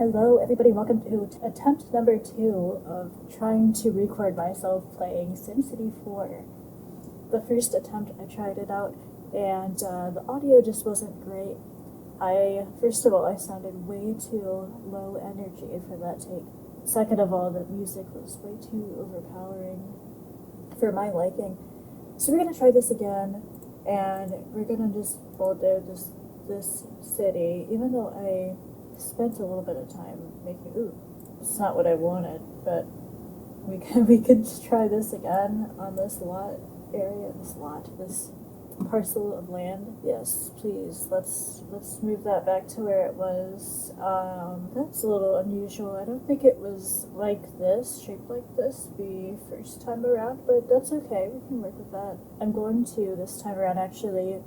Hello, everybody. Welcome to attempt number 2 of trying to record myself playing SimCity 4. The first attempt, I tried it out, and the audio just wasn't great. First of all, I sounded way too low energy for that take. Second of all, the music was way too overpowering for my liking. So we're gonna try this again, and we're gonna just bulldoze this city, even though I spent a little bit of time making. Ooh, it's not what I wanted, but we could try this again on this this parcel of land. Yes, please. Let's move that back to where it was. That's a little unusual. I don't think it was like this, shaped like this, the first time around, but that's okay. We can work with that. I'm going to this time around actually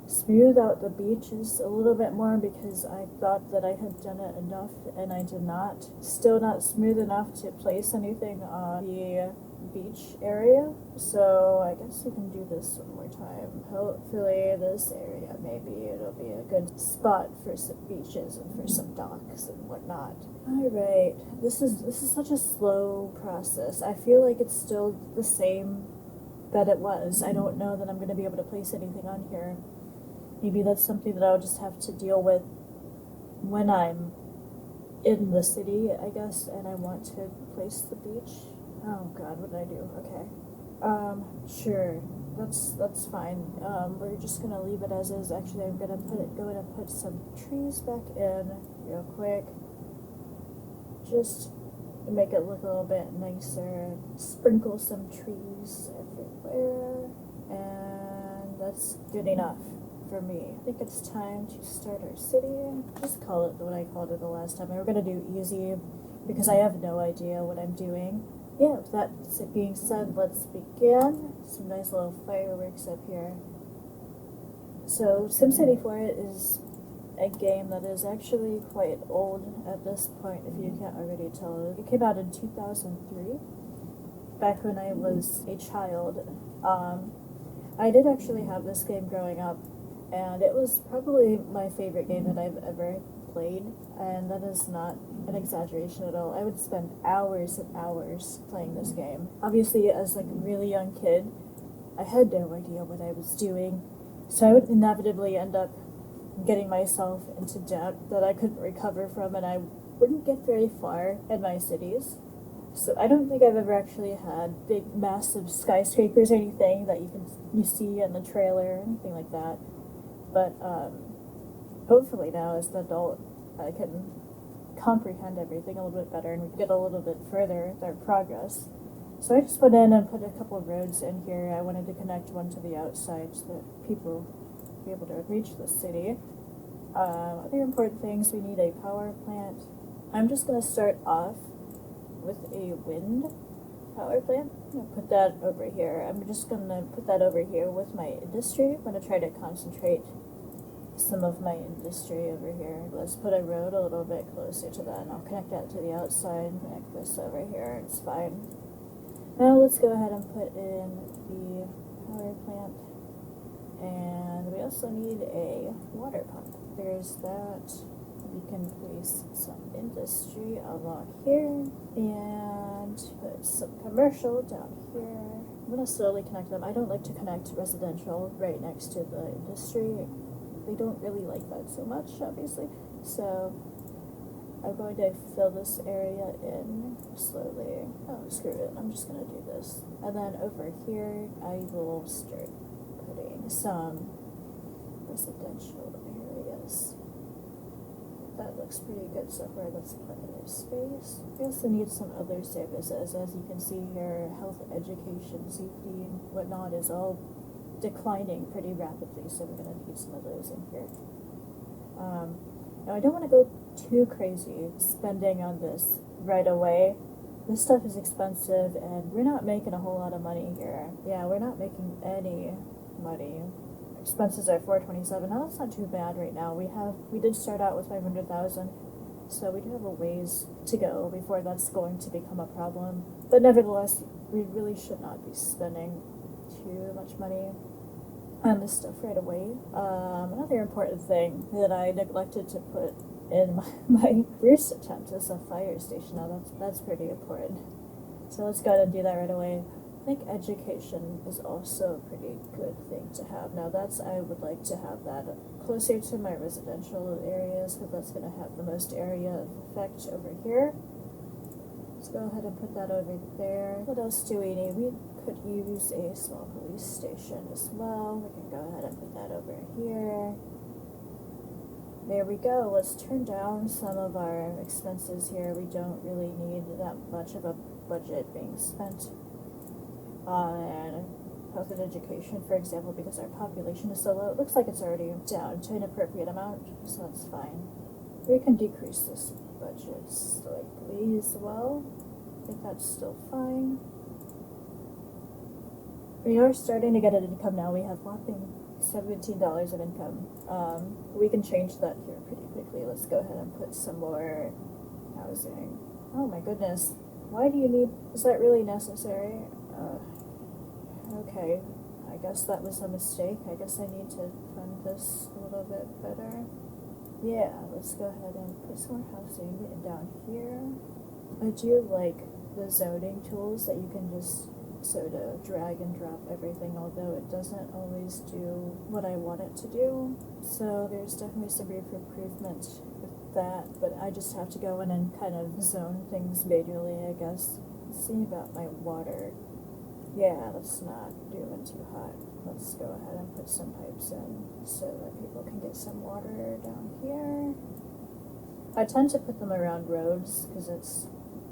smooth out the beaches a little bit more because I thought that I had done it enough and I did not. Still not smooth enough to place anything on the beach area, so I guess we can do this one more time. Hopefully this area, maybe it'll be a good spot for some beaches and for some docks and whatnot. Alright, this is such a slow process. I feel like it's still the same that it was. I don't know that I'm going to be able to place anything on here. Maybe that's something that I'll just have to deal with when I'm in the city, I guess, and I want to place the beach. Oh god, what did I do? Okay. Sure. That's fine. We're just gonna leave it as is. Actually, I'm gonna go and put some trees back in real quick. Just to make it look a little bit nicer. Sprinkle some trees everywhere. And that's good enough for me. I think it's time to start our city. Just call it what I called it the last time. We're gonna do easy because I have no idea what I'm doing. Yeah, with that being said, let's begin. Some nice little fireworks up here. So SimCity 4 is a game that is actually quite old at this point, if you can't already tell. It came out in 2003, back when I was a child. I did actually have this game growing up, and it was probably my favorite game that I've ever played, and that is not an exaggeration at all. I would spend hours and hours playing this game. Obviously, as like a really young kid, I had no idea what I was doing, so I would inevitably end up getting myself into debt that I couldn't recover from, and I wouldn't get very far in my cities. So I don't think I've ever actually had big, massive skyscrapers or anything that you see in the trailer or anything like that. But hopefully now, as an adult, I can comprehend everything a little bit better and we can get a little bit further with our progress. So I just went in and put a couple of roads in here. I wanted to connect one to the outside so that people would be able to reach the city. Other important things, we need a power plant. I'm just going to start off with a wind power plant. I'm going to put that over here. I'm just going to put that over here with my industry. I'm going to try to concentrate some of my industry over here. Let's put a road a little bit closer to that, and I'll connect that to the outside. Connect this over here. It's fine. Now let's go ahead and put in the power plant. And we also need a water pump. There's that. We can place some industry along here and put some commercial down here. I'm going to slowly connect them. I don't like to connect residential right next to the industry. They don't really like that so much, obviously. So I'm going to fill this area in slowly. Oh, screw it. I'm just going to do this. And then over here, I will start putting some residential areas. That looks pretty good so far. That's plenty of space. We also need some other services. As you can see here, health, education, safety, and whatnot is all declining pretty rapidly, so we're going to need some of those in here. Now, I don't want to go too crazy spending on this right away. This stuff is expensive, and we're not making a whole lot of money here. Yeah, we're not making any money. Expenses are $427. Now that's not too bad right now. We did start out with 500,000, so we do have a ways to go before that's going to become a problem. But nevertheless, we really should not be spending too much money on this stuff right away. Another important thing that I neglected to put in my first attempt as a fire station. Now that's pretty important. So let's go ahead and do that right away. I think education is also a pretty good thing to have. Now I would like to have that closer to my residential areas because that's going to have the most area of effect over here. Let's go ahead and put that over there. What else do we need? We could use a small police station as well. We can go ahead and put that over here. There we go. Let's turn down some of our expenses here. We don't really need that much of a budget being spent on health and education, for example, because our population is so low. It looks like it's already down to an appropriate amount, so that's fine. We can decrease this budget slightly as well. I think that's still fine. We are starting to get an income now. We have whopping $17 of income. We can change that here pretty quickly. Let's go ahead and put some more housing. Oh my goodness. Why do you need, is that really necessary? Okay, I guess that was a mistake. I guess I need to fund this a little bit better. Yeah, let's go ahead and put some more housing down here. I do like the zoning tools that you can just sort of drag and drop everything, although it doesn't always do what I want it to do. So there's definitely some room for improvement with that, but I just have to go in and kind of zone things manually, I guess. Let's see about my water. Yeah, that's not doing too hot. Let's go ahead and put some pipes in so that people can get some water down here. I tend to put them around roads because it's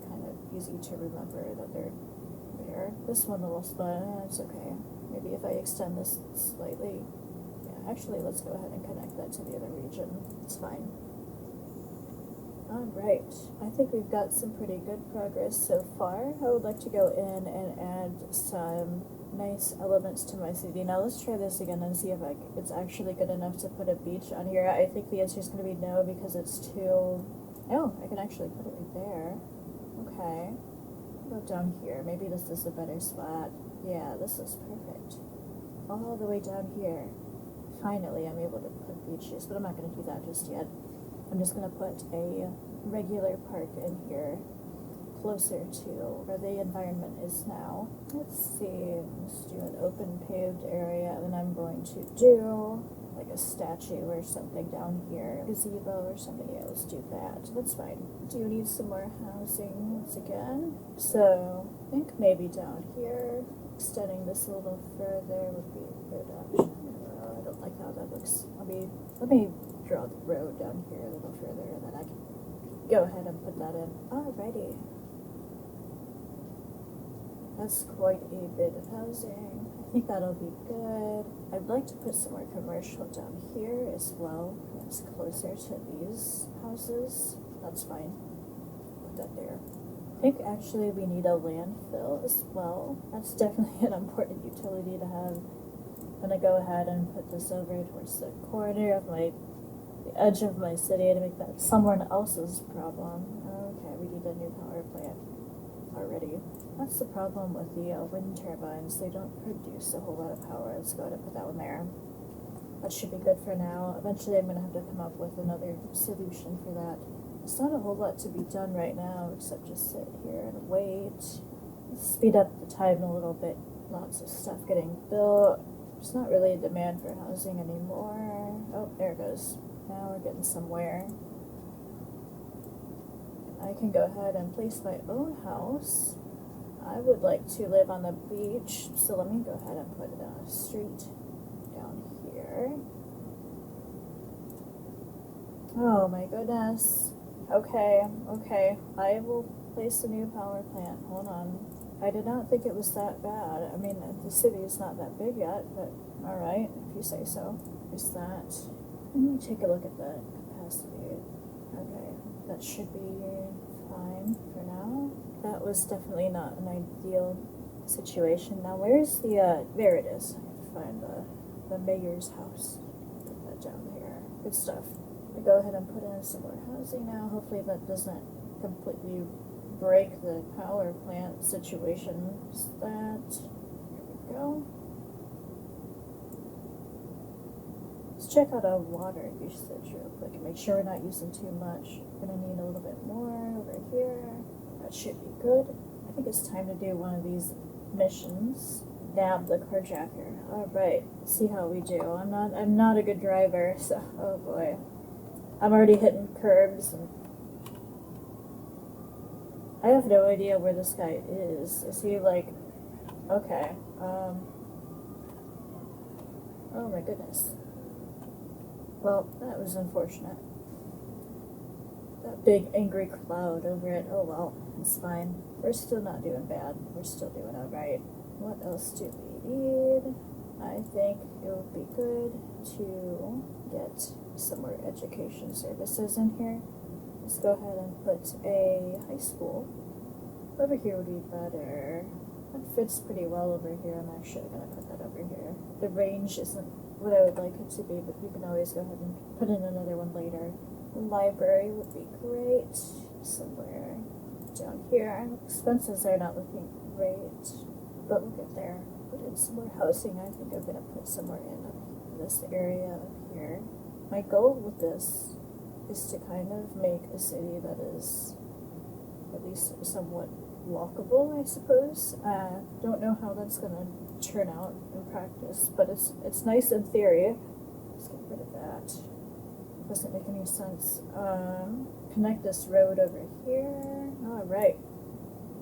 kind of easy to remember that they're there. This one little spot, it's okay. Maybe if I extend this slightly. Yeah, actually, let's go ahead and connect that to the other region. It's fine. Alright, I think we've got some pretty good progress so far. I would like to go in and add some nice elements to my city. Now let's try this again and see if it's actually good enough to put a beach on here. I think the answer is going to be no because it's too... Oh, I can actually put it right there. Okay. Go down here. Maybe this is a better spot. Yeah, this is perfect. All the way down here. Finally, I'm able to put beaches, but I'm not going to do that just yet. I'm just going to put a regular park in here closer to where the environment is now. Let's see, let's do an open paved area, and then I'm going to do like a statue or something down here, gazebo or something. Yeah, let's do that. That's fine. Do you need some more housing once again? So I think maybe down here, extending this a little further would be a good option. I don't like how that looks. Let me draw the road down here a little further, and then I can go ahead and put that in. Alrighty. That's quite a bit of housing. I think that'll be good. I'd like to put some more commercial down here as well. That's closer to these houses. That's fine. Put that there. I think actually we need a landfill as well. That's definitely an important utility to have. I'm gonna go ahead and put this over towards the corner of the edge of my city to make that someone else's problem. Okay, we need a new power plant already. That's the problem with the wind turbines. They don't produce a whole lot of power. Let's go ahead and put that one there. That should be good for now. Eventually I'm going to have to come up with another solution for that. There's not a whole lot to be done right now except just sit here and wait. Let's speed up the time a little bit. Lots of stuff getting built. There's not really a demand for housing anymore. Oh, there it goes. Now we're getting somewhere. I can go ahead and place my own house. I would like to live on the beach, so let me go ahead and put a street down here. Oh my goodness. Okay, I will place a new power plant. Hold on. I did not think it was that bad. I mean, the city is not that big yet, but alright, if you say so. There's that. Let me take a look at the capacity. Okay, that should be fine for now. That was definitely not an ideal situation. Now, where's the, there it is. I have to find the mayor's house. Put that down there. Good stuff. We go ahead and put in some more housing now. Hopefully that doesn't completely break the power plant situation. Is that, here we go. Let's check out our water usage real quick and make sure we're not using too much. We're gonna need a little bit more over here. That should be good. I think it's time to do one of these missions. Nab the carjacker. Alright, see how we do. I'm not a good driver, so oh boy. I'm already hitting curbs and I have no idea where this guy is. Is he like okay. Oh my goodness. Well, that was unfortunate. That big angry cloud over it. Oh well, it's fine. We're still not doing bad. We're still doing alright. What else do we need? I think it would be good to get some more education services in here. Let's go ahead and put a high school. Over here would be better. That fits pretty well over here. I'm actually going to put that over here. The range isn't what I would like it to be, but we can always go ahead and put in another one later. The library would be great. Somewhere down here. Expenses are not looking great, but we'll get there. Put in some more housing. I think I'm going to put somewhere in this area up here. My goal with this is to kind of make a city that is at least somewhat walkable, I suppose. Don't know how that's going to turn out in practice, but it's nice in theory. Let's get rid of that. Doesn't make any sense. Connect this road over here. Alright.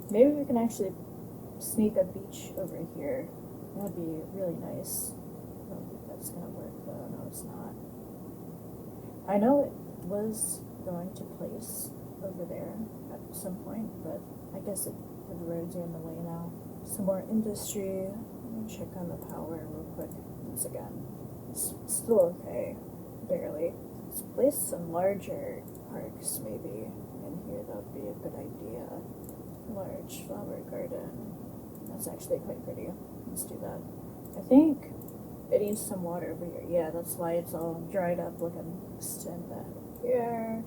Maybe we can actually sneak a beach over here. That'd be really nice. I don't think that's going to work though. No, it's not. I know it was going to place over there at some point, but I guess the roads are in the way now. Some more industry. Let me check on the power real quick once again. It's still okay, barely. Let's place some larger parks maybe in here. That would be a good idea. Large flower garden. That's actually quite pretty. Let's do that. I think it needs some water over here. Yeah, that's why it's all dried up. Look, I'm extend that here.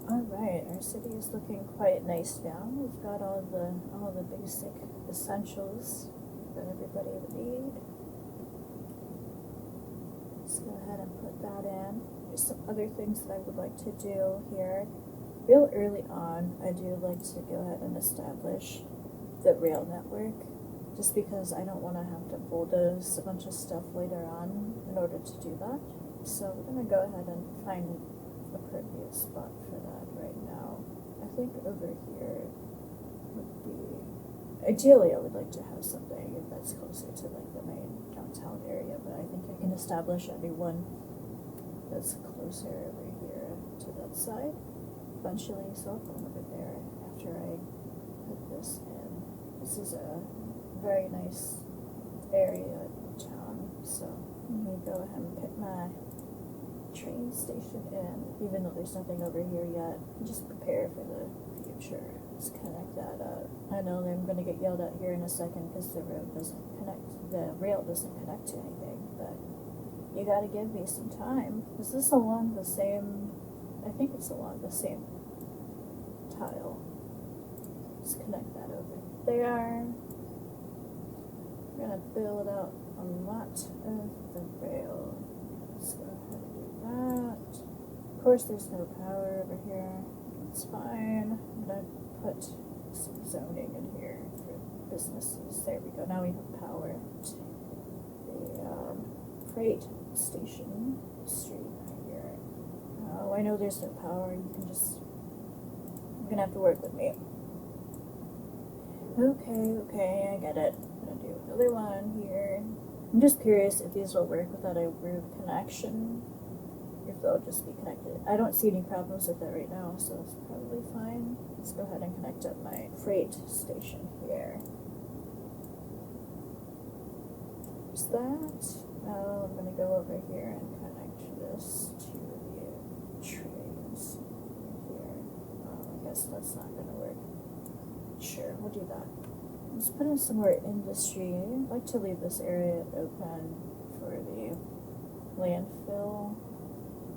Alright, our city is looking quite nice now. We've got all the basic essentials that everybody would need. Let's go ahead and put that in. There's some other things that I would like to do here. Real early on, I do like to go ahead and establish the rail network, just because I don't want to have to bulldoze a bunch of stuff later on in order to do that. So we're going to go ahead and find appropriate spot for that right now. I think over here would be ideally I would like to have something that's closer to like the main downtown area, but I think I can establish a new one that's closer over here to that side eventually, so I'll come over there after I put this in. This is a very nice area in town, so I'm gonna go ahead and put my train station in, even though there's nothing over here yet. Just prepare for the future. Let's connect that up. I know that I'm going to get yelled at here in a second because the rail doesn't connect to anything, but you gotta give me some time. Is this along the same, I think it's along the same tile. Let's connect that over there. We're gonna build out a lot of the rail. Let's go ahead and do that. Of course, there's no power over here. It's fine. I'm gonna put some zoning in here for businesses. There we go. Now we have power. The freight station street right here. Oh, I know there's no power. You can just. You're gonna have to work with me. Okay, I get it. I'm gonna do another one here. I'm just curious if these will work without a root connection, if they'll just be connected. I don't see any problems with that right now, so it's probably fine. Let's go ahead and connect up my freight station here. There's that. Now I'm going to go over here and connect this to the trains here. I guess that's not going to work. Sure, we'll do that. Let's put in some more industry. I'd like to leave this area open for the landfill,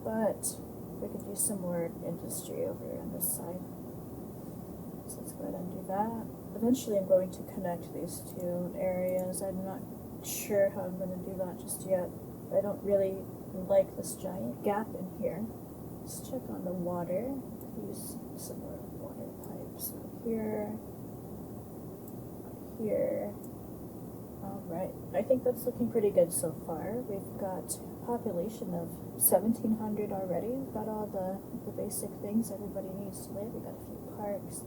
but we could do some more industry over on this side. So let's go ahead and do that. Eventually I'm going to connect these two areas. I'm not sure how I'm going to do that just yet. I don't really like this giant gap in here. Let's check on the water. Use some more water pipes here, here. Alright, I think that's looking pretty good so far. We've got a population of 1,700 already. We've got all the basic things everybody needs to live. We've got a few parks.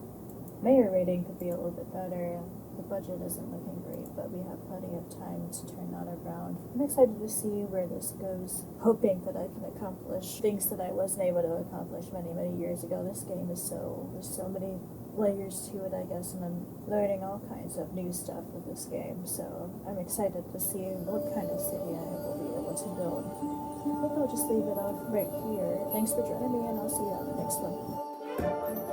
Mayor rating could be a little bit better. The budget isn't looking great, but we have plenty of time to turn that around. I'm excited to see where this goes, hoping that I can accomplish things that I wasn't able to accomplish many years ago. This game is there's so many layers to it, I guess, and I'm learning all kinds of new stuff with this game, so I'm excited to see what kind of city I will be able to build. I think I'll just leave it off right here. Thanks for joining me, and I'll see you on the next one.